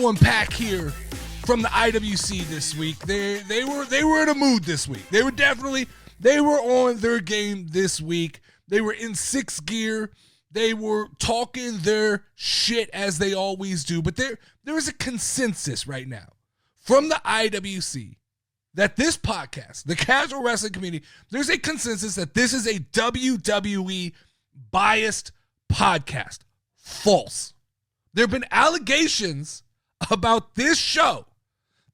to unpack here from the IWC this week. They were in a mood this week. They were on their game this week. They were in sixth gear. They were talking their shit as they always do. But there is a consensus right now from the IWC that this podcast, the casual wrestling community, there's a consensus that this is a WWE biased podcast. False. There have been allegations about this show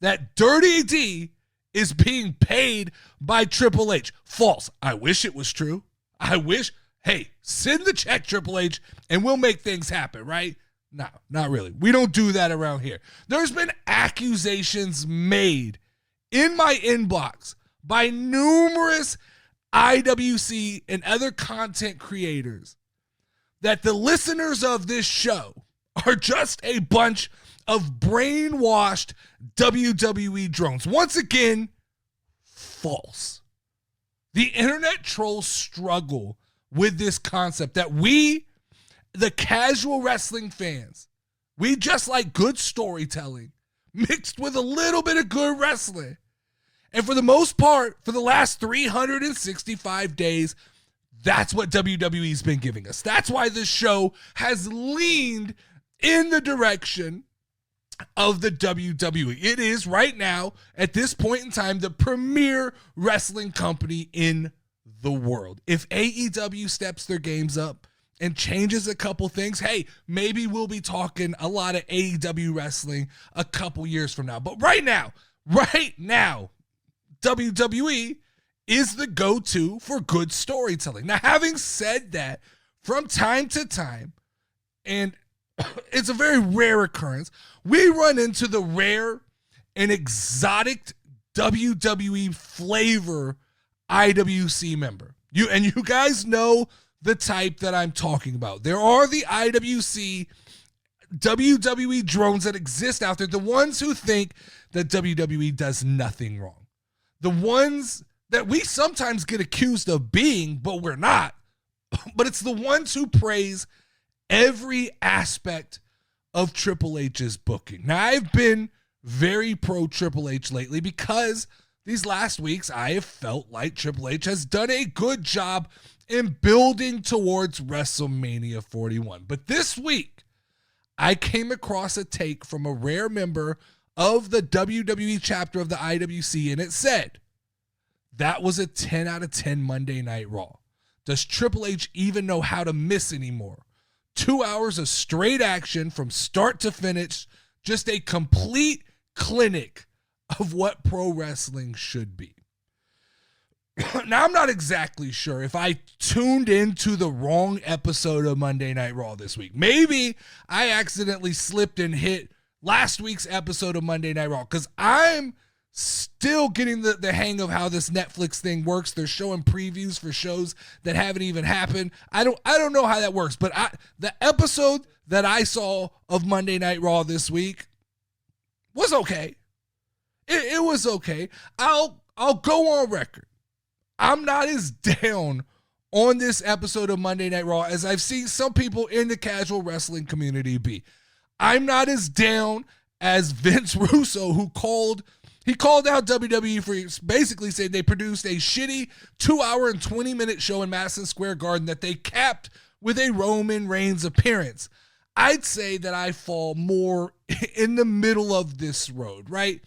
that Dirty D is being paid by Triple H. False. I wish it was true. I wish, hey, send the check, Triple H, and we'll make things happen, right? No, not really. We don't do that around here. There's been accusations made in my inbox by numerous IWC and other content creators that the listeners of this show are just a bunch of brainwashed WWE drones. Once again, false. The internet trolls struggle with this concept that we, the casual wrestling fans, we just like good storytelling mixed with a little bit of good wrestling. And for the most part, for the last 365 days, that's what WWE's been giving us. That's why this show has leaned in the direction of the WWE. It is right now, at this point in time, the premier wrestling company in the world. If AEW steps their games up and changes a couple things, hey, maybe we'll be talking a lot of AEW wrestling a couple years from now. But right now, WWE is the go-to for good storytelling. Now, having said that, from time to time, and it's a very rare occurrence, we run into the rare and exotic WWE flavor IWC member. You guys know the type that I'm talking about. There are the IWC WWE drones that exist out there, the ones who think that WWE does nothing wrong. The ones that we sometimes get accused of being, but we're not. But it's the ones who praise every aspect of Triple H's booking. Now, I've been very pro Triple H lately because these last weeks I have felt like Triple H has done a good job in building towards WrestleMania 41. But this week, I came across a take from a rare member of the WWE chapter of the IWC, and it said, that was a 10 out of 10 Monday Night Raw. Does Triple H even know how to miss anymore? 2 hours of straight action from start to finish, just a complete clinic of what pro wrestling should be. Now, I'm not exactly sure if I tuned into the wrong episode of Monday Night Raw this week. Maybe I accidentally slipped and hit last week's episode of Monday Night Raw because I'm still getting the hang of how this Netflix thing works. They're showing previews for shows that haven't even happened. I don't know how that works, but the episode that I saw of Monday Night Raw this week was okay. It was okay. I'll go on record. I'm not as down on this episode of Monday Night Raw as I've seen some people in the casual wrestling community be. I'm not as down as Vince Russo, who called out WWE for basically saying they produced a shitty 2 hour and 20-minute show in Madison Square Garden that they capped with a Roman Reigns appearance. I'd say that I fall more in the middle of this road, right?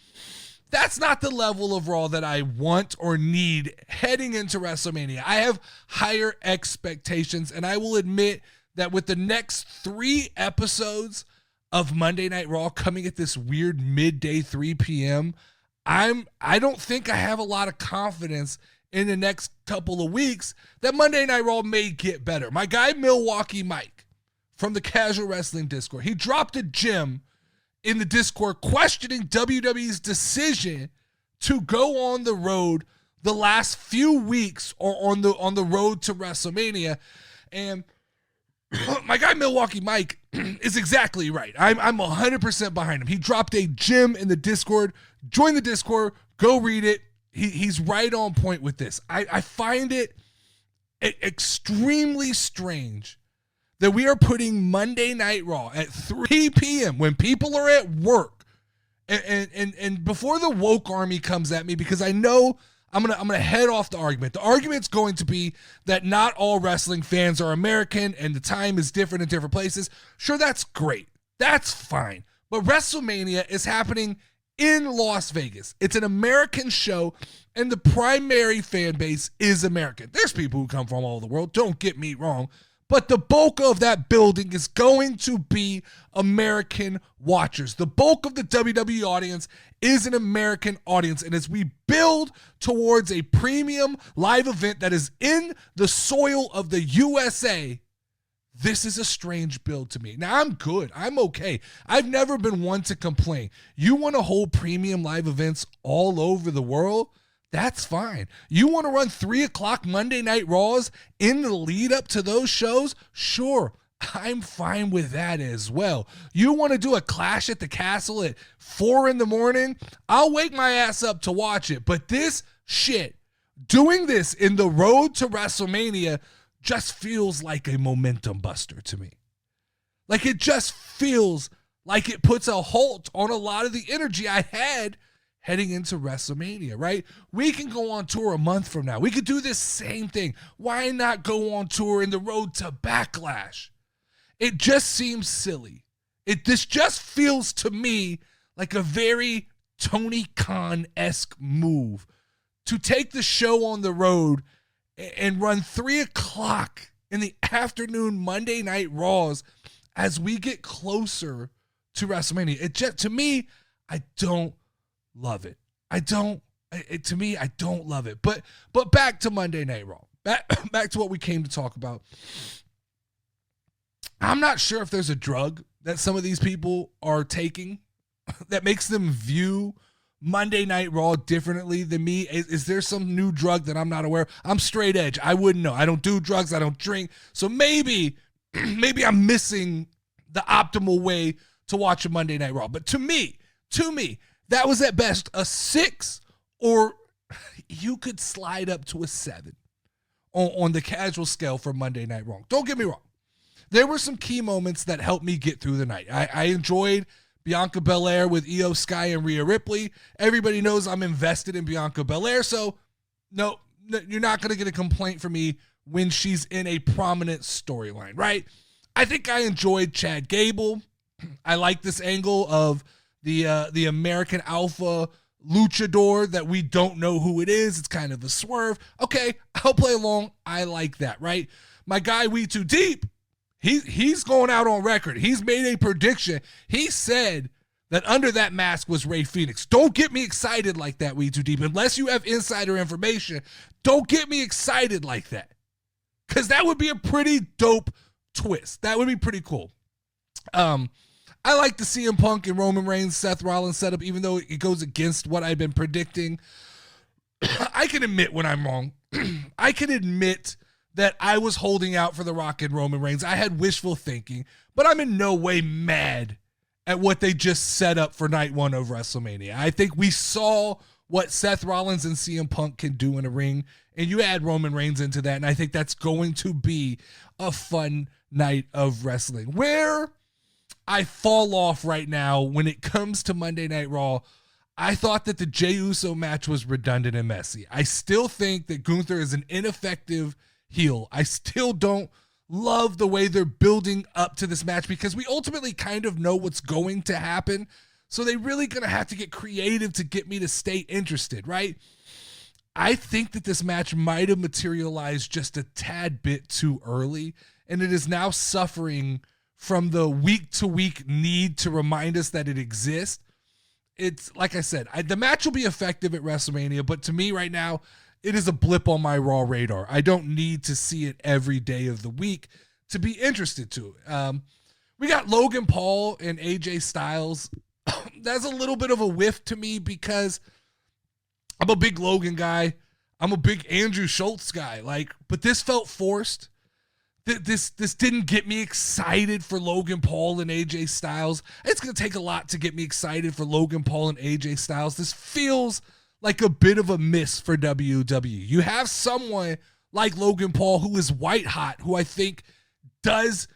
That's not the level of Raw that I want or need heading into WrestleMania. I have higher expectations, and I will admit that with the next 3 episodes of Monday Night Raw coming at this weird midday 3 p.m., I don't think I have a lot of confidence in the next couple of weeks that Monday Night Raw may get better. My guy Milwaukee Mike from the Casual Wrestling Discord, he dropped a gem in the Discord questioning WWE's decision to go on the road the last few weeks or on the road to WrestleMania. And my guy Milwaukee Mike is exactly right. I'm 100% behind him. He dropped a gem in the Discord. Join the Discord. Go read it. He's right on point with this. I find it extremely strange that we are putting Monday Night Raw at 3 p.m. when people are at work, and before the woke army comes at me, because I know I'm gonna head off the argument. The argument's going to be that not all wrestling fans are American and the time is different in different places. Sure, that's great. That's fine. But WrestleMania is happening in Las Vegas. It's an American show, and the primary fan base is American. There's people who come from all over the world, don't get me wrong, but the bulk of that building is going to be American watchers. The bulk of the WWE audience is an American audience, and as we build towards a premium live event that is in the soil of the USA, this is a strange build to me. Now, I'm good. I'm okay. I've never been one to complain. You want to hold premium live events all over the world? That's fine. You want to run 3 o'clock Monday Night Raws in the lead up to those shows? Sure, I'm fine with that as well. You want to do a Clash at the Castle at 4 in the morning? I'll wake my ass up to watch it. But this shit, doing this in the road to WrestleMania, just feels like a momentum buster to me. Like, it just feels like it puts a halt on a lot of the energy I had heading into WrestleMania, right? We can go on tour a month from now. We could do this same thing. Why not go on tour in the road to Backlash? It just seems silly. This just feels to me like a very Tony Khan-esque move to take the show on the road and run 3 o'clock in the afternoon Monday Night Raws as we get closer to WrestleMania. It just, to me, I don't love it. I don't love it. But back to Monday Night Raw. Back to what we came to talk about. I'm not sure if there's a drug that some of these people are taking that makes them view Monday Night Raw differently than me. Is there some new drug that I'm not aware of? I'm straight edge. I wouldn't know. I don't do drugs. I don't drink. So maybe I'm missing the optimal way to watch a Monday Night Raw. But to me, that was at best a 6, or you could slide up to a 7 on the casual scale for Monday Night Raw. Don't get me wrong. There were some key moments that helped me get through the night. I enjoyed Bianca Belair with Io Sky and Rhea Ripley. Everybody knows I'm invested in Bianca Belair, so no, you're not going to get a complaint from me when she's in a prominent storyline, right? I think I enjoyed Chad Gable. I like this angle of the American Alpha luchador that we don't know who it is. It's kind of a swerve. Okay, I'll play along. I like that, right? My guy, We Too Deep, he's going out on record. He's made a prediction. He said that under that mask was Rey Fenix. Don't get me excited like that, We Too Deep. Unless you have insider information, don't get me excited like that. Because that would be a pretty dope twist. That would be pretty cool. I like the CM Punk and Roman Reigns, Seth Rollins setup, even though it goes against what I've been predicting. I can admit when I'm wrong. I can admit that I was holding out for The Rock and Roman Reigns. I had wishful thinking, but I'm in no way mad at what they just set up for night 1 of WrestleMania. I think we saw what Seth Rollins and CM Punk can do in a ring, and you add Roman Reigns into that, and I think that's going to be a fun night of wrestling. Where I fall off right now when it comes to Monday Night Raw, I thought that the Jey Uso match was redundant and messy. I still think that Gunther is an ineffective heel. I still don't love the way they're building up to this match because we ultimately kind of know what's going to happen. So they really going to have to get creative to get me to stay interested, right? I think that this match might have materialized just a tad bit too early, and it is now suffering from the week-to-week need to remind us that it exists. It's, like I said, the match will be effective at WrestleMania, but to me right now, it is a blip on my Raw radar. I don't need to see it every day of the week to be interested to it. We got Logan Paul and AJ Styles. That's a little bit of a whiff to me because I'm a big Logan guy. I'm a big Andrew Schultz guy. But this felt forced. This didn't get me excited for Logan Paul and AJ Styles. It's going to take a lot to get me excited for Logan Paul and AJ Styles. This feels like a bit of a miss for WWE. You have someone like Logan Paul who is white hot, who I think does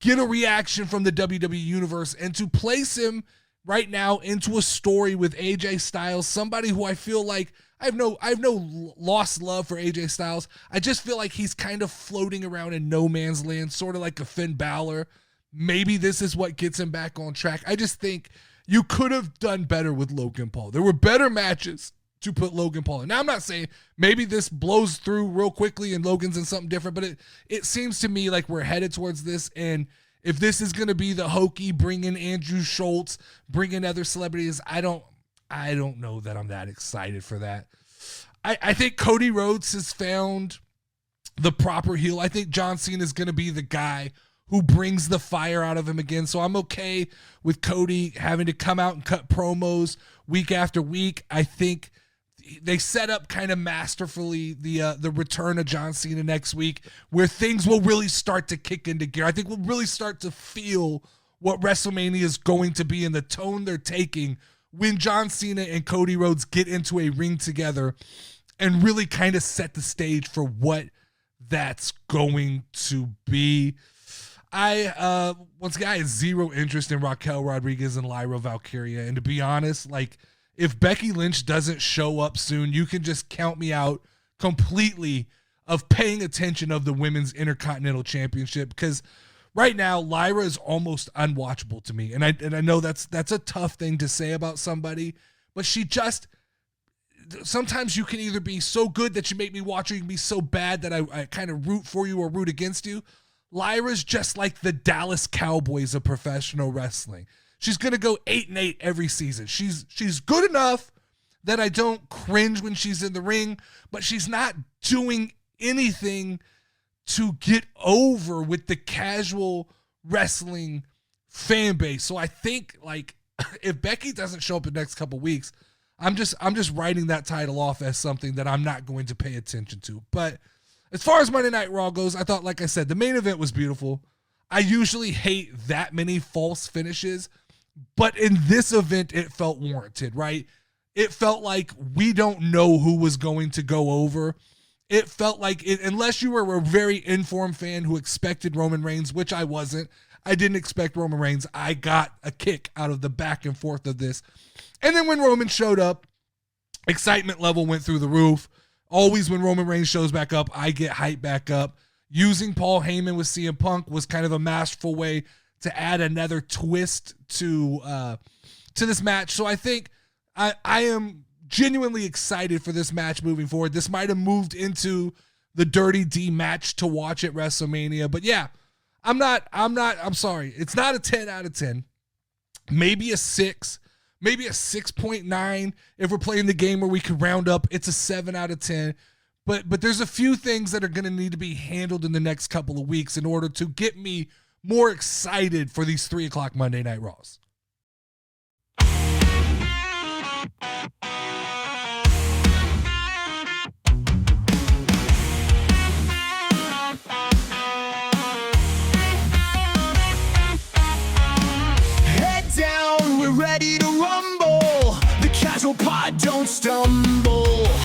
get a reaction from the WWE Universe, and to place him right now into a story with AJ Styles, somebody who I feel like I have no lost love for AJ Styles. I just feel like he's kind of floating around in no man's land, sort of like a Finn Balor. Maybe this is what gets him back on track. I just think you could have done better with Logan Paul. There were better matches to put Logan Paul in. Now, I'm not saying maybe this blows through real quickly and Logan's in something different, but it seems to me like we're headed towards this. And if this is going to be the hokey, bring in Andrew Schultz, bring in other celebrities, I don't know that I'm that excited for that. I think Cody Rhodes has found the proper heel. I think John Cena is going to be the guy who brings the fire out of him again. So I'm okay with Cody having to come out and cut promos week after week. I think they set up kind of masterfully the return of John Cena next week, where things will really start to kick into gear. I think we'll really start to feel what WrestleMania is going to be and the tone they're taking when John Cena and Cody Rhodes get into a ring together and really kind of set the stage for what that's going to be. Once again, I have zero interest in Raquel Rodriguez and Lyra Valkyria. And to be honest, like, if Becky Lynch doesn't show up soon, you can just count me out completely of paying attention of the Women's Intercontinental Championship, because right now Lyra is almost unwatchable to me. And I know that's a tough thing to say about somebody, but sometimes you can either be so good that you make me watch, or you can be so bad that I kind of root for you or root against you. Lyra's just like the Dallas Cowboys of professional wrestling. She's going to go 8-8 every season. She's good enough that I don't cringe when she's in the ring, but she's not doing anything to get over with the casual wrestling fan base. So I think, like, if Becky doesn't show up the next couple weeks, I'm just writing that title off as something that I'm not going to pay attention to. But as far as Monday Night Raw goes, I thought, like I said, the main event was beautiful. I usually hate that many false finishes, but in this event, it felt warranted, right? It felt like we don't know who was going to go over. It felt like, unless you were a very informed fan who expected Roman Reigns, which I wasn't. I didn't expect Roman Reigns. I got a kick out of the back and forth of this. And then when Roman showed up, excitement level went through the roof. Always when Roman Reigns shows back up, I get hyped back up. Using Paul Heyman with CM Punk was kind of a masterful way to add another twist to this match. So I think I am genuinely excited for this match moving forward. This might have moved into the Dirty D match to watch at WrestleMania. But yeah, I'm sorry. It's not a 10 out of 10. Maybe a 6. Maybe a 6.9 if we're playing the game where we could round up. It's a 7 out of 10. But there's a few things that are going to need to be handled in the next couple of weeks in order to get me more excited for these 3 o'clock Monday Night Raws.